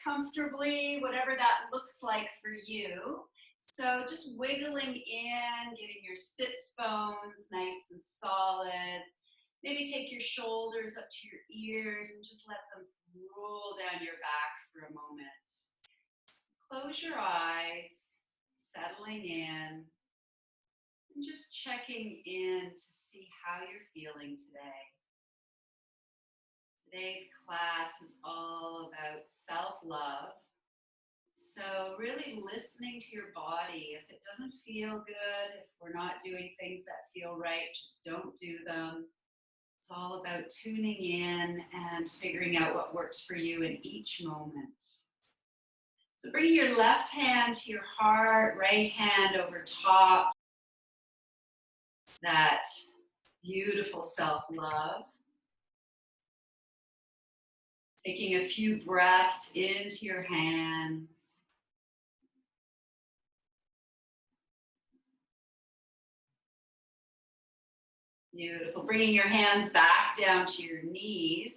comfortably, whatever that looks like for you. So just wiggling in, getting your sits bones nice and solid. Maybe take your shoulders up to your ears and just let them roll down your back for a moment. Close your eyes, settling in, and just checking in to see how you're feeling today. Today's class is all about self-love. So really listening to your body. If it doesn't feel good, if we're not doing things that feel right, just don't do them. It's all about tuning in and figuring out what works for you in each moment. So bring your left hand to your heart, right hand over top. That beautiful self-love. Taking a few breaths into your hands. Beautiful. Bringing your hands back down to your knees.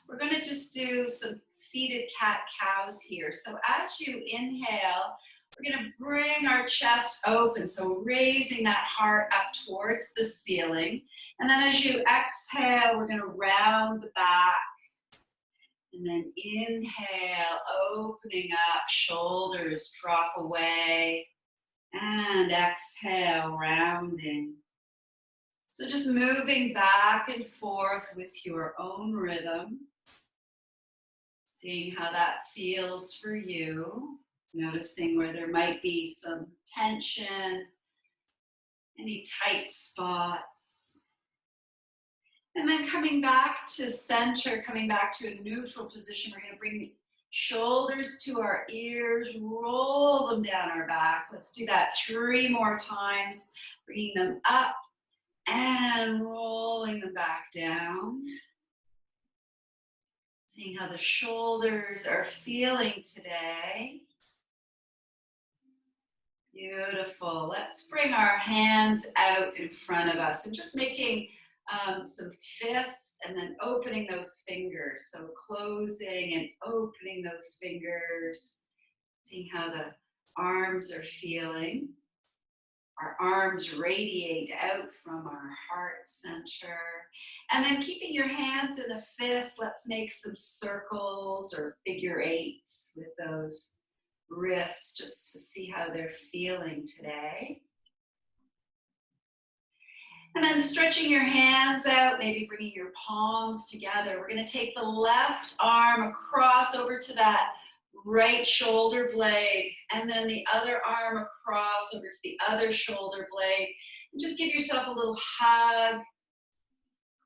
We're going to just do some seated cat-cows here. So as you inhale, we're going to bring our chest open. So raising that heart up towards the ceiling. And then as you exhale, we're going to round the back. And then inhale, opening up, shoulders drop away. And exhale, rounding. So just moving back and forth with your own rhythm. Seeing how that feels for you. Noticing where there might be some tension, any tight spots. And then coming back to center, coming back to a neutral position, we're going to bring the shoulders to our ears, roll them down our back. Let's do that 3 more times, bringing them up and rolling them back down. Seeing how the shoulders are feeling today. Beautiful. Let's bring our hands out in front of us and just making some fists and then opening those fingers. So closing and opening those fingers. Seeing how the arms are feeling. Our arms radiate out from our heart center. And then keeping your hands in a fist, let's make some circles or figure eights with those wrists just to see how they're feeling today. And then stretching your hands out, maybe bringing your palms together. We're going to take the left arm across over to that right shoulder blade, and then the other arm across over to the other shoulder blade. And just give yourself a little hug.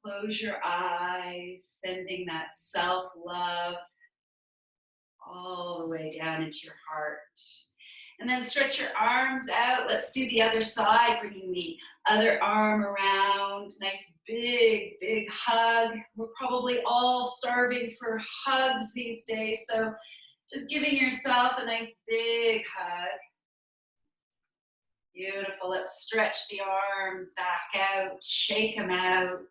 Close your eyes, sending that self-love all the way down into your heart. And then stretch your arms out. Let's do the other side, bringing the other arm around. Nice big, big hug. We're probably all starving for hugs these days, so just giving yourself a nice big hug. Beautiful. Let's stretch the arms back out, shake them out.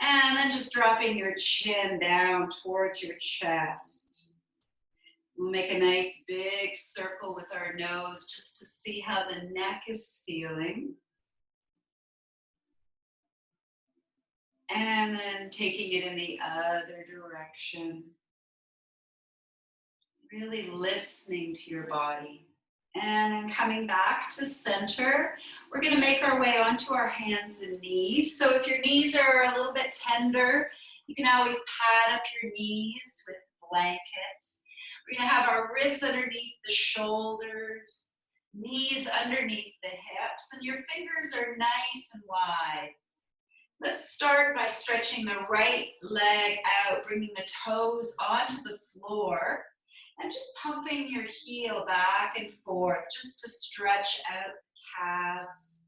And then just dropping your chin down towards your chest. We'll make a nice big circle with our nose just to see how the neck is feeling. And then taking it in the other direction. Really listening to your body. And then coming back to center, we're going to make our way onto our hands and knees. So if your knees are a little bit tender, you can always pad up your knees with a blanket. We're going to have our wrists underneath the shoulders, knees underneath the hips, and your fingers are nice and wide. Let's start by stretching the right leg out, bringing the toes onto the floor. And just pumping your heel back and forth just to stretch out the calves.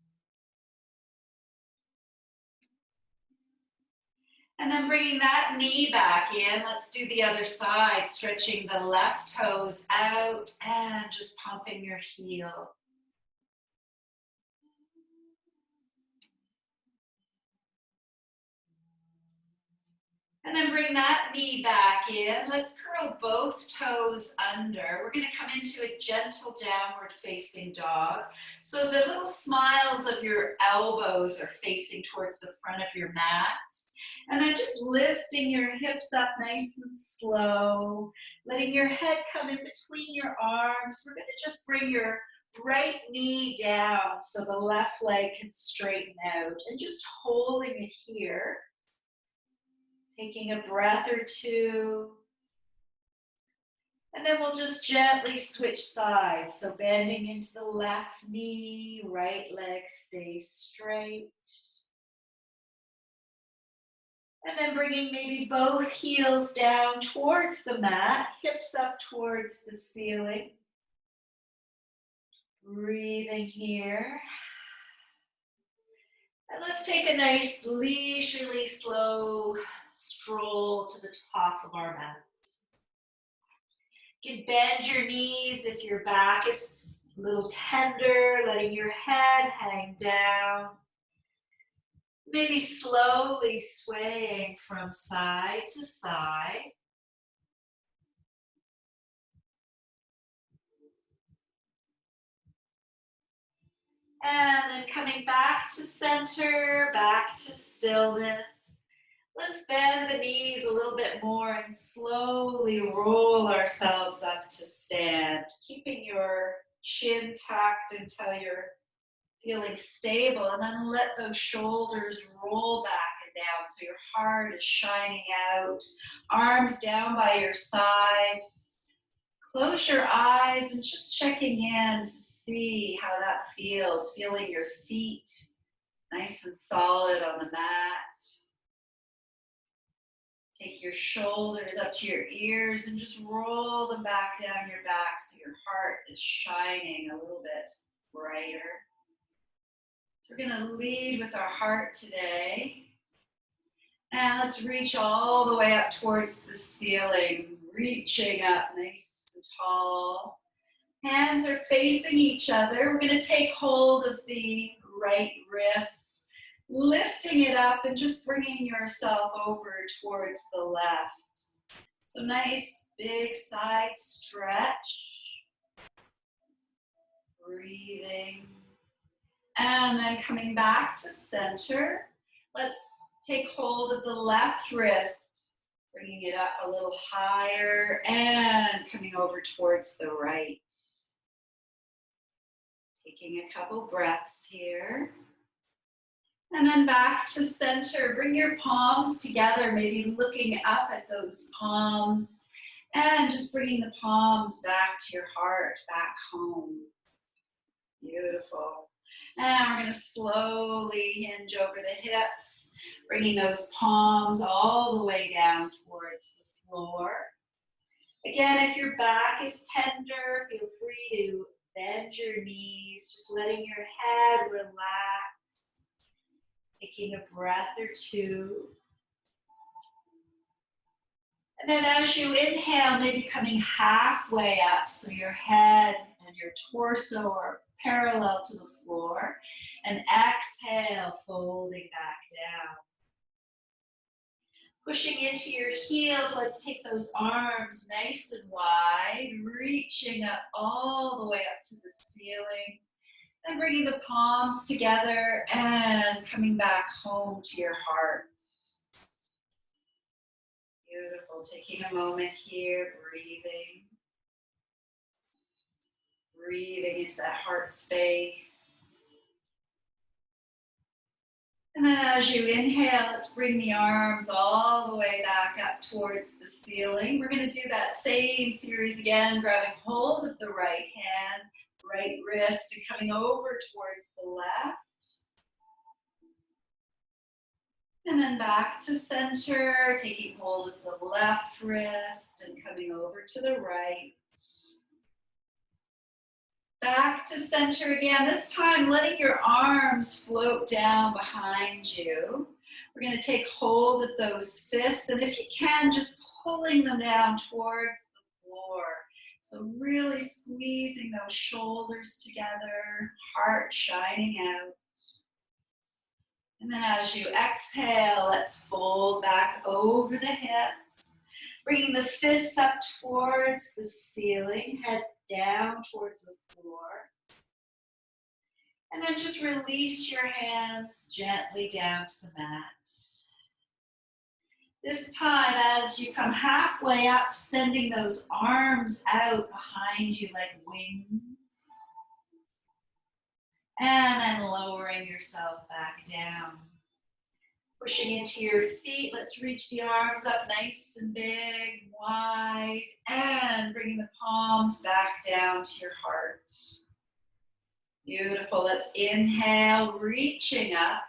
And then bringing that knee back in, let's do the other side, stretching the left toes out and just pumping your heel. And then bring that knee back in. Let's curl both toes under. We're going to come into a gentle downward facing dog. So the little smiles of your elbows are facing towards the front of your mat. And then just lifting your hips up nice and slow, letting your head come in between your arms. We're going to just bring your right knee down so the left leg can straighten out, and just holding it here. Taking a breath or two. And then we'll just gently switch sides. So bending into the left knee, right leg stays straight. And then bringing maybe both heels down towards the mat, hips up towards the ceiling. Breathing here. And let's take a nice leisurely, slow stroll to the top of our mat. You can bend your knees if your back is a little tender, letting your head hang down. Maybe slowly swaying from side to side. And then coming back to center, back to stillness. Let's bend the knees a little bit more and slowly roll ourselves up to stand, keeping your chin tucked until you're feeling stable, and then let those shoulders roll back and down so your heart is shining out. Arms down by your sides. Close your eyes and just checking in to see how that feels, feeling your feet nice and solid on the mat. Take your shoulders up to your ears and just roll them back down your back so your heart is shining a little bit brighter. So we're going to lead with our heart today. And let's reach all the way up towards the ceiling, reaching up nice and tall. Hands are facing each other. We're going to take hold of the right wrist, lifting it up and just bringing yourself over towards the left. So nice big side stretch. Breathing. And then coming back to center. Let's take hold of the left wrist, bringing it up a little higher and coming over towards the right. Taking a couple breaths here. And then back to center. Bring your palms together, maybe looking up at those palms and just bringing the palms back to your heart, back home. Beautiful. And we're going to slowly hinge over the hips, bringing those palms all the way down towards the floor. Again, if your back is tender, feel free to bend your knees, just letting your head relax. Taking a breath or two. And then as you inhale, maybe coming halfway up so your head and your torso are parallel to the floor. And exhale, folding back down. Pushing into your heels, let's take those arms nice and wide, reaching up all the way up to the ceiling. And bringing the palms together and coming back home to your heart. Beautiful. Taking a moment here, breathing. Breathing into that heart space. And then as you inhale, let's bring the arms all the way back up towards the ceiling. We're going to do that same series again, grabbing hold of the right hand, right wrist, and coming over towards the left. And then back to center, taking hold of the left wrist and coming over to the right. Back to center again, this time letting your arms float down behind you. We're going to take hold of those fists, and if you can, just pulling them down towards the floor. So really squeezing those shoulders together, heart shining out. And then as you exhale, let's fold back over the hips, bringing the fists up towards the ceiling, head down towards the floor. And then just release your hands gently down to the mat. This time, as you come halfway up, sending those arms out behind you like wings. And then lowering yourself back down. Pushing into your feet, let's reach the arms up nice and big, wide, and bringing the palms back down to your heart. Beautiful, let's inhale, reaching up.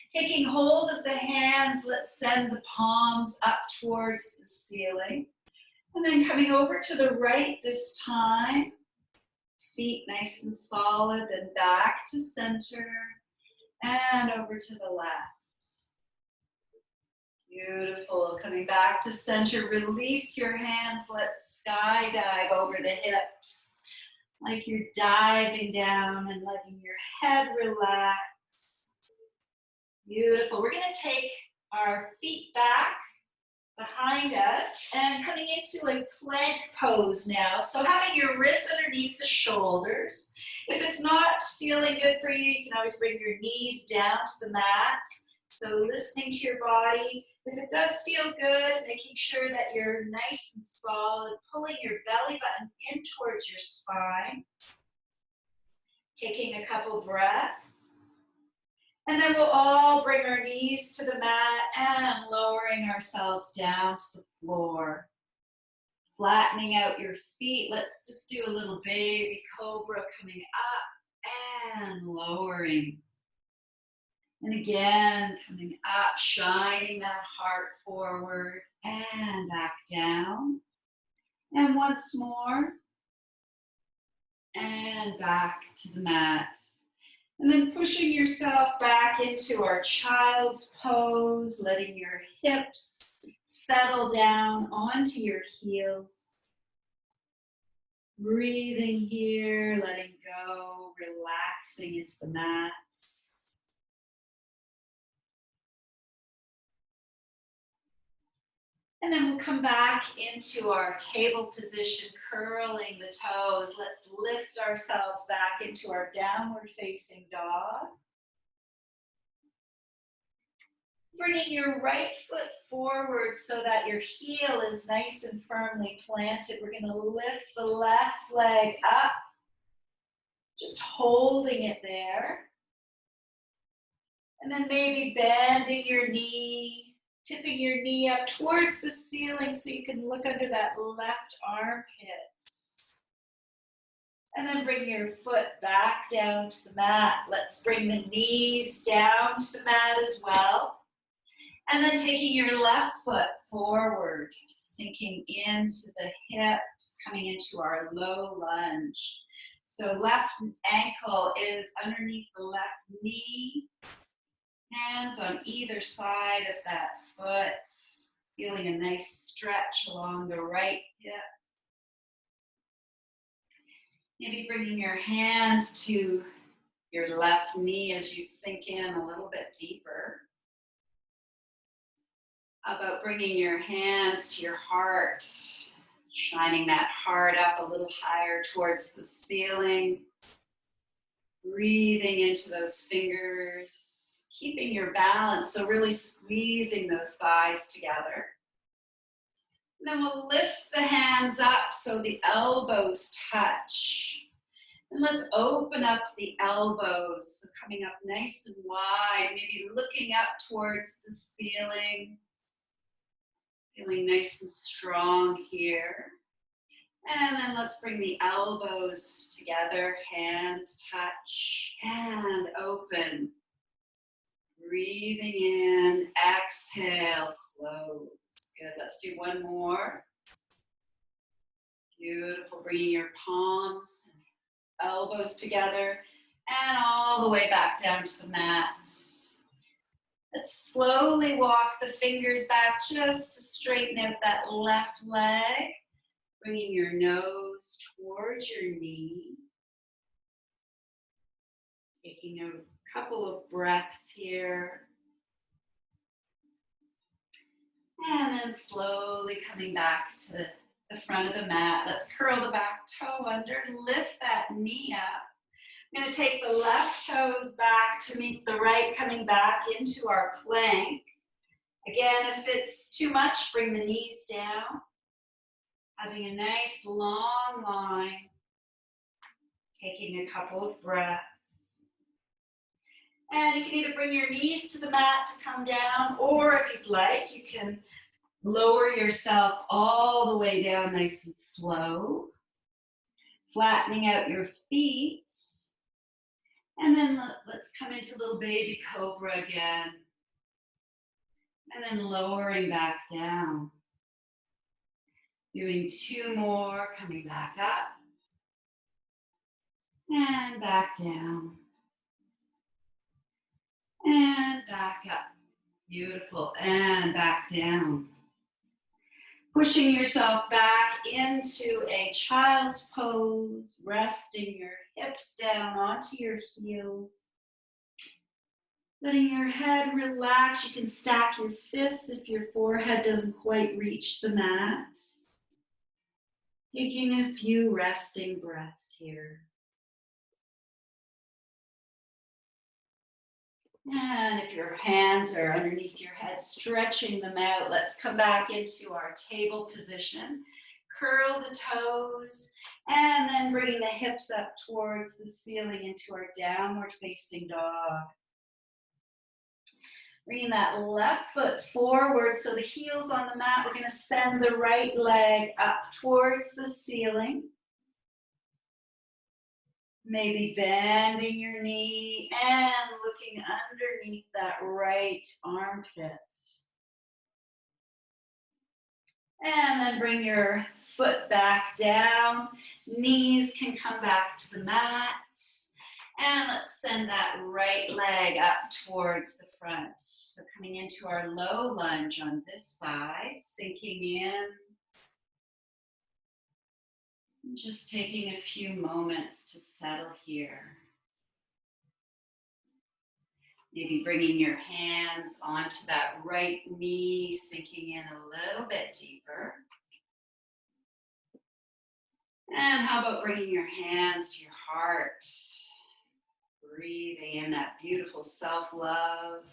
Taking hold of the hands, let's send the palms up towards the ceiling. And then coming over to the right this time. Feet nice and solid, then back to center and over to the left. Beautiful. Coming back to center, release your hands. Let's skydive over the hips like you're diving down and letting your head relax. Beautiful. We're going to take our feet back behind us and coming into a plank pose now. So having your wrists underneath the shoulders. If it's not feeling good for you, you can always bring your knees down to the mat. So listening to your body. If it does feel good, making sure that you're nice and solid, pulling your belly button in towards your spine. Taking a couple breaths. And then we'll all bring our knees to the mat and lowering ourselves down to the floor. Flattening out your feet. Let's just do a little baby cobra coming up and lowering. And again, coming up, shining that heart forward and back down. And once more. And back to the mat. And then pushing yourself back into our child's pose, letting your hips settle down onto your heels. Breathing here, letting go, relaxing into the mat. And then we'll come back into our table position, curling the toes. Let's lift ourselves back into our downward facing dog. Bringing your right foot forward so that your heel is nice and firmly planted. We're going to lift the left leg up, just holding it there. And then maybe bending your knee. Tipping your knee up towards the ceiling so you can look under that left armpit. And then bring your foot back down to the mat. Let's bring the knees down to the mat as well. And then taking your left foot forward, sinking into the hips, coming into our low lunge. So left ankle is underneath the left knee. Hands on either side of that foot, feeling a nice stretch along the right hip. Maybe bringing your hands to your left knee as you sink in a little bit deeper. How about bringing your hands to your heart, shining that heart up a little higher towards the ceiling. Breathing into those fingers. Keeping your balance, so really squeezing those thighs together. And then we'll lift the hands up so the elbows touch. And let's open up the elbows, so coming up nice and wide, maybe looking up towards the ceiling. Feeling nice and strong here. And then let's bring the elbows together, hands touch, and open. Breathing in, exhale, close. Good, let's do one more. Beautiful, bringing your palms and elbows together and all the way back down to the mat. Let's slowly walk the fingers back just to straighten out that left leg. Bringing your nose towards your knee. Taking a couple of breaths here. And then slowly coming back to the front of the mat. Let's curl the back toe under, lift that knee up. I'm going to take the left toes back to meet the right, coming back into our plank. Again, if it's too much, bring the knees down. Having a nice long line. Taking a couple of breaths. And you can either bring your knees to the mat to come down, or if you'd like, you can lower yourself all the way down nice and slow. Flattening out your feet. And then let's come into little baby cobra again. And then lowering back down. Doing 2 more, coming back up. And back down. And back up. Beautiful. And back down. Pushing yourself back into a child's pose, resting your hips down onto your heels. Letting your head relax. You can stack your fists if your forehead doesn't quite reach the mat. Taking a few resting breaths here. And if your hands are underneath your head, stretching them out, let's come back into our table position. Curl the toes, and then bringing the hips up towards the ceiling into our downward facing dog. Bringing that left foot forward, so the heel's on the mat. We're going to send the right leg up towards the ceiling. Maybe bending your knee and looking underneath that right armpit. And then bring your foot back down. Knees can come back to the mat. And let's send that right leg up towards the front. So coming into our low lunge on this side, sinking in. Just taking a few moments to settle here. Maybe bringing your hands onto that right knee, sinking in a little bit deeper. And how about bringing your hands to your heart? Breathing in that beautiful self-love.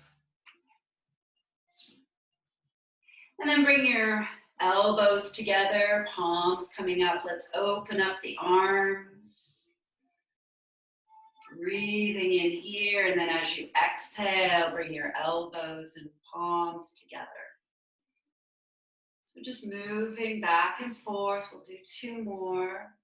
And then bring your elbows together, palms coming up. Let's open up the arms. Breathing in here, and then as you exhale, bring your elbows and palms together. So just moving back and forth. We'll do 2 more.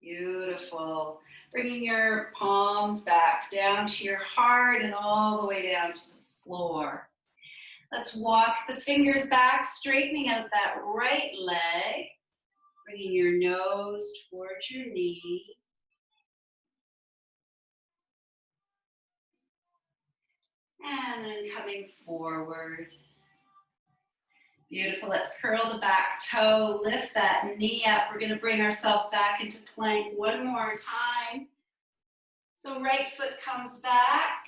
Beautiful. Bringing your palms back down to your heart and all the way down to the floor. Let's walk the fingers back, straightening out that right leg. Bringing your nose towards your knee. And then coming forward. Beautiful. Let's curl the back toe, lift that knee up. We're going to bring ourselves back into plank 1 more time. So right foot comes back.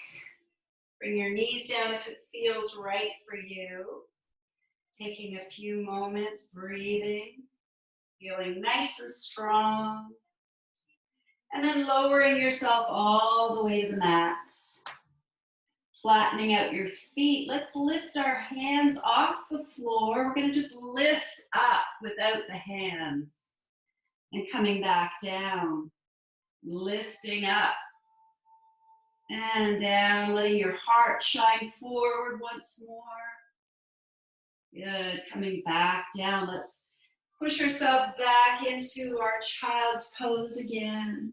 Bring your knees down if it feels right for you. Taking a few moments, breathing, feeling nice and strong. And then lowering yourself all the way to the mat. Flattening out your feet. Let's lift our hands off the floor. We're going to just lift up without the hands. And coming back down. Lifting up. And down, letting your heart shine forward once more. Good, coming back down. Let's push ourselves back into our child's pose again.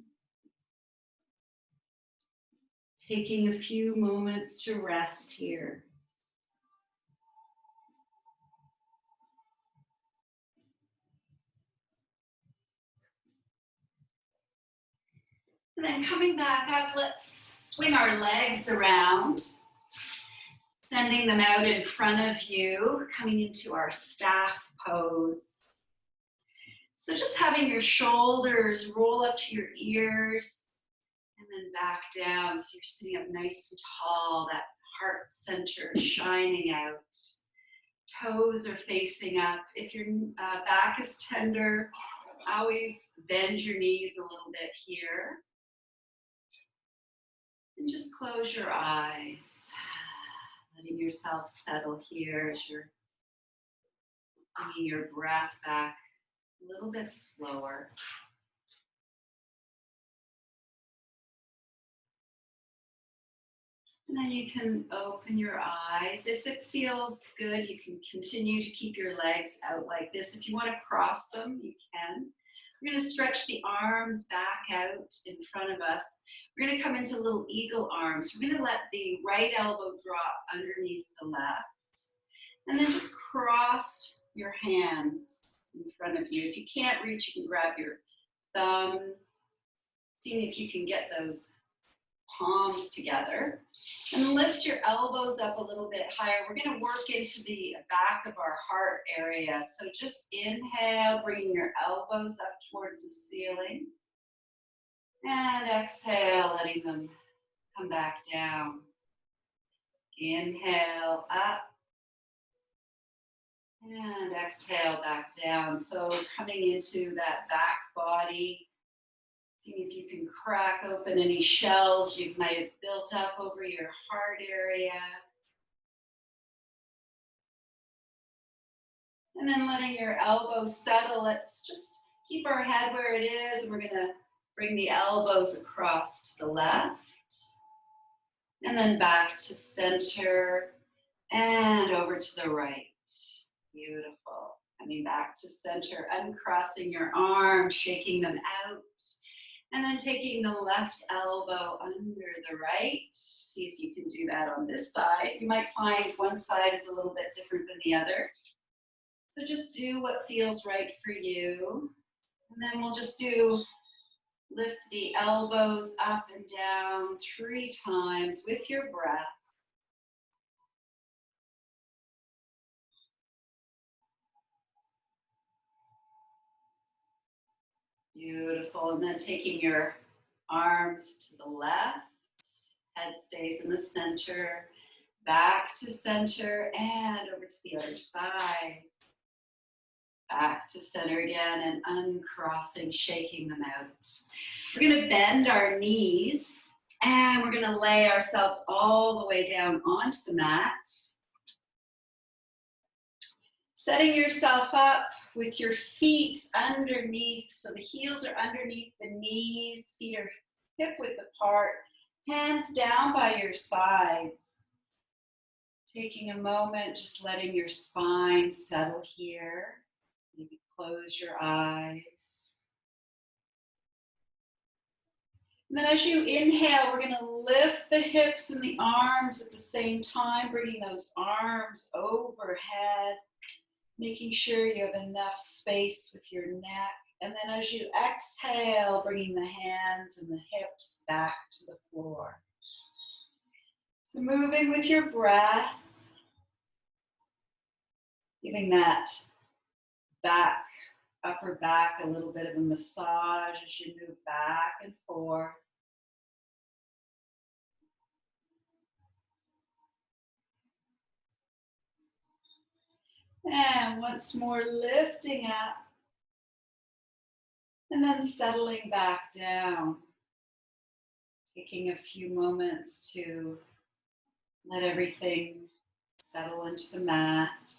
Taking a few moments to rest here. And then coming back up, let's swing our legs around, sending them out in front of you, coming into our staff pose. So just having your shoulders roll up to your ears And then back down, so you're sitting up nice and tall, that heart center shining out. Toes are facing up. If your back is tender, always bend your knees a little bit here. And just close your eyes, letting yourself settle here as you're bringing your breath back a little bit slower. And then you can open your eyes. If it feels good, you can continue to keep your legs out like this. If you want to cross them, you can. We're going to stretch the arms back out in front of us. We're going to come into little eagle arms. We're going to let the right elbow drop underneath the left. And then just cross your hands in front of you. If you can't reach, you can grab your thumbs. Seeing if you can get those palms together. And lift your elbows up a little bit higher. We're going to work into the back of our heart area. So just inhale, bringing your elbows up towards the ceiling. And exhale, letting them come back down. Inhale up. And exhale back down. So coming into that back body. Seeing if you can crack open any shells you might have built up over your heart area. And then letting your elbows settle. Let's just keep our head where it is. And we're going to bring the elbows across to the left. And then back to center. And over to the right. Beautiful. Coming back to center. Uncrossing your arms, shaking them out. And then taking the left elbow under the right. See if you can do that on this side. You might find one side is a little bit different than the other. So just do what feels right for you. And then we'll just lift the elbows up and down 3 times with your breath. Beautiful. And then taking your arms to the left, head stays in the center, back to center, and over to the other side. Back to center again, and uncrossing, shaking them out. We're going to bend our knees, and we're going to lay ourselves all the way down onto the mat. Setting yourself up with your feet underneath, so the heels are underneath the knees, feet are hip-width apart, hands down by your sides. Taking a moment, just letting your spine settle here. Maybe close your eyes. And then as you inhale, we're going to lift the hips and the arms at the same time, bringing those arms overhead. Making sure you have enough space with your neck. And then as you exhale, bringing the hands and the hips back to the floor. So moving with your breath, giving that back, upper back a little bit of a massage as you move back and forth. And once more, lifting up and then settling back down. Taking a few moments to let everything settle into the mat.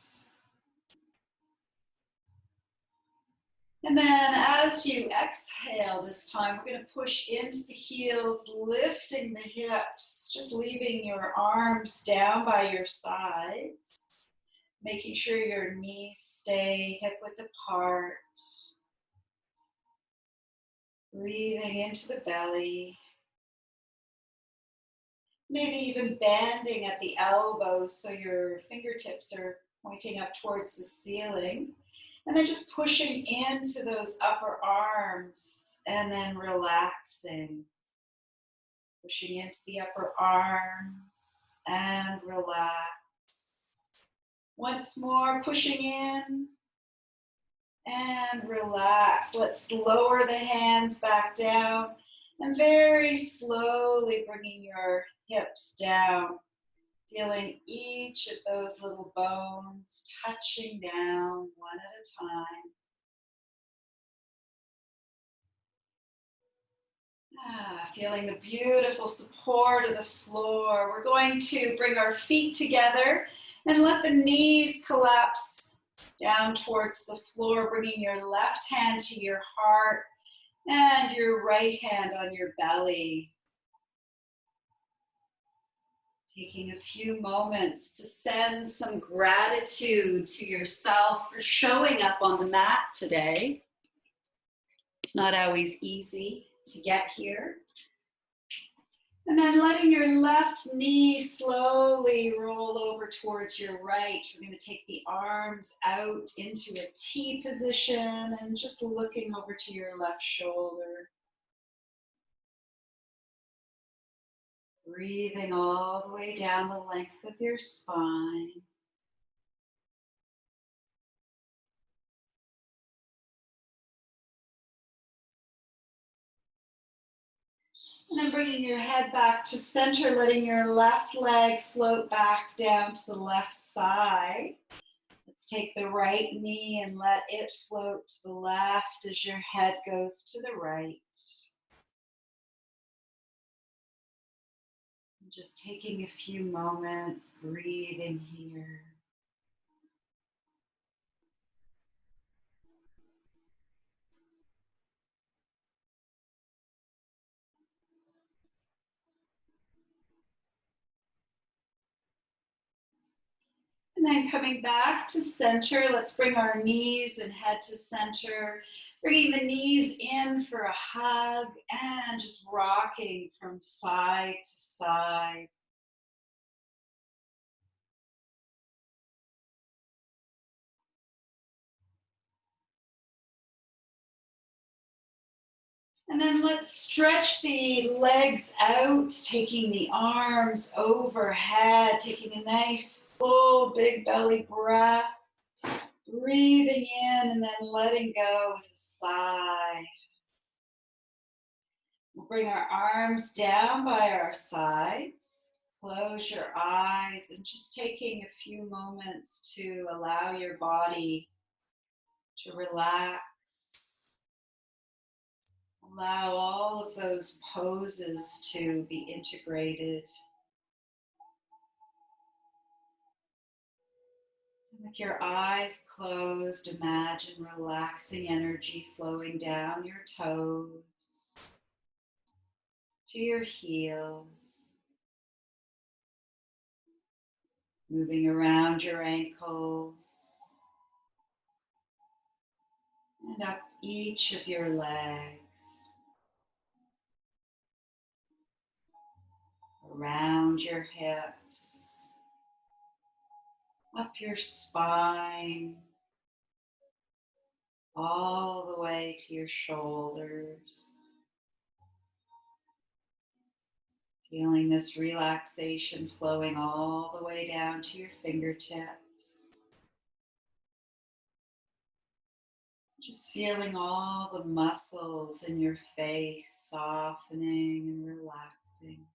And then as you exhale this time, we're going to push into the heels, lifting the hips, just leaving your arms down by your sides. Making sure your knees stay hip-width apart. Breathing into the belly. Maybe even bending at the elbows so your fingertips are pointing up towards the ceiling. And then just pushing into those upper arms and then relaxing. Pushing into the upper arms and relax. Once more, pushing in and relax. Let's lower the hands back down And very slowly bringing your hips down, feeling each of those little bones touching down one at a time. Feeling the beautiful support of the floor. We're going to bring our feet together and let the knees collapse down towards the floor, bringing your left hand to your heart and your right hand on your belly. Taking a few moments to send some gratitude to yourself for showing up on the mat today. It's not always easy to get here. And then letting your left knee slowly roll over towards your right. We're going to take the arms out into a T position and just looking over to your left shoulder. Breathing all the way down the length of your spine. And then bringing your head back to center, letting your left leg float back down to the left side. Let's take the right knee and let it float to the left as your head goes to the right. Just taking a few moments, breathing here. And then coming back to center, let's bring our knees and head to center. Bringing the knees in for a hug and just rocking from side to side. And then let's stretch the legs out, taking the arms overhead, taking a nice full big belly breath. Breathing in and then letting go with a sigh. We'll bring our arms down by our sides. Close your eyes and just taking a few moments to allow your body to relax. Allow all of those poses to be integrated. With your eyes closed, imagine relaxing energy flowing down your toes to your heels, moving around your ankles and up each of your legs, around your hips, up your spine, all the way to your shoulders. Feeling this relaxation flowing all the way down to your fingertips. Just feeling all the muscles in your face softening and relaxing.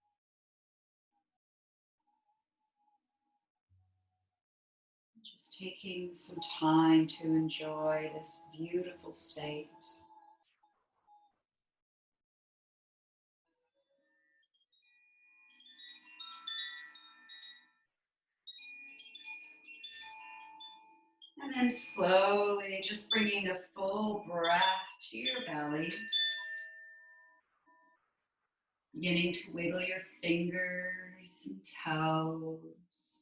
Just taking some time to enjoy this beautiful state. And then slowly just bringing a full breath to your belly. Beginning to wiggle your fingers and toes.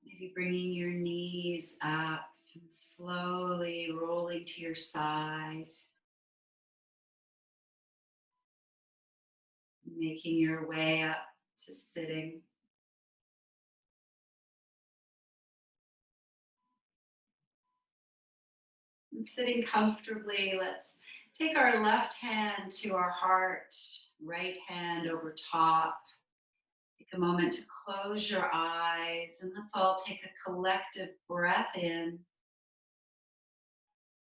Maybe bringing your knees up and slowly rolling to your side. Making your way up to sitting. And sitting comfortably, let's take our left hand to our heart, right hand over top. Take a moment to close your eyes and let's all take a collective breath in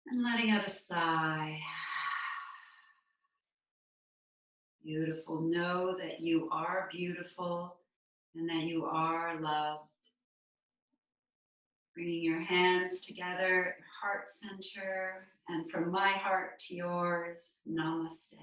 and letting out a sigh. Beautiful. Know that you are beautiful and that you are loved. Bringing your hands together, heart center, and from my heart to yours, namaste.